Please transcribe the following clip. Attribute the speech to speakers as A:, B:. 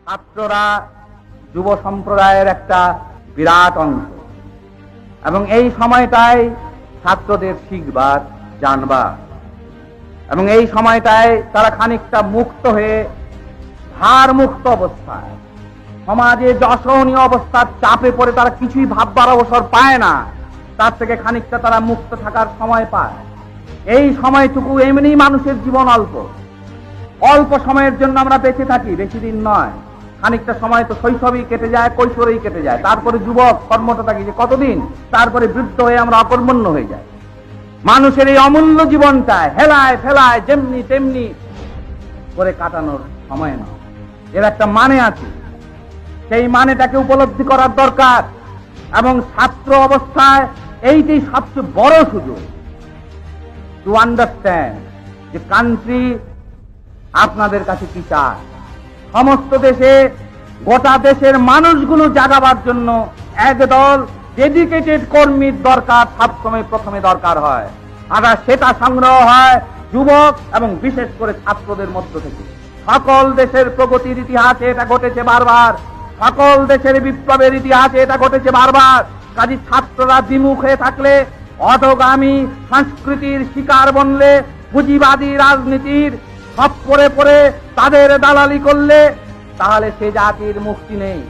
A: ছাত্ররা যুব সম্প্রদায়ের একটা বিরাট অংশ এবং এই সময়টায় ছাত্রদের শিখবার জানবার এবং এই সময়টায় তারা খানিকটা মুক্ত হয়ে ভার মুক্ত অবস্থায় সমাজে অসহনীয় অবস্থার চাপে পড়ে তারা কিছুই ভাববার অবসর পায় না, তার থেকে খানিকটা তারা মুক্ত থাকার সময় পায়। এই সময়টুকু এমনি মানুষের জীবন অল্প সময়ের জন্য আমরা বেঁচে থাকি, বেশি দিন নয়। খানিকটা সময় তো শৈশবেই কেটে যায়, কৈশোরেই কেটে যায়, তারপরে যুবক কর্মটা থাকি যে কতদিন, তারপরে বৃদ্ধ হয়ে আমরা অকর্মণ্য হয়ে যাই। মানুষের এই অমূল্য জীবনটা হেলায় ফেলায় যেমনি তেমনি করে কাটানোর সময় নয়, এর একটা মানে আছে। সেই মানেটাকে উপলব্ধি করার দরকার এবং ছাত্র অবস্থায় এইটি সবচেয়ে বড় সুযোগ টু আন্ডারস্ট্যান্ড যে কান্ট্রি আপনাদের কাছে কি চায়। সমস্ত দেশে গোটা দেশের মানুষগুলো জাগাবার জন্য একদল ডেডিকেটেড কর্মীর দরকার সবসময় প্রথমে দরকার হয়, আর সেটা সংগ্রহ হয় যুবক এবং বিশেষ করে ছাত্রদের মধ্য থেকে। সকল দেশের প্রগতির ইতিহাসে এটা ঘটেছে বারবার, সকল দেশের বিপ্লবের ইতিহাসে এটা ঘটেছে বারবার। কাজী ছাত্ররা বিমুখ হয়ে থাকলে, অধগামী সংস্কৃতির শিকার বনলে, পুঁজিবাদী রাজনীতির সব পরে তাদের দালালি করলে, তাহলে সে জাতির মুক্তি নেই।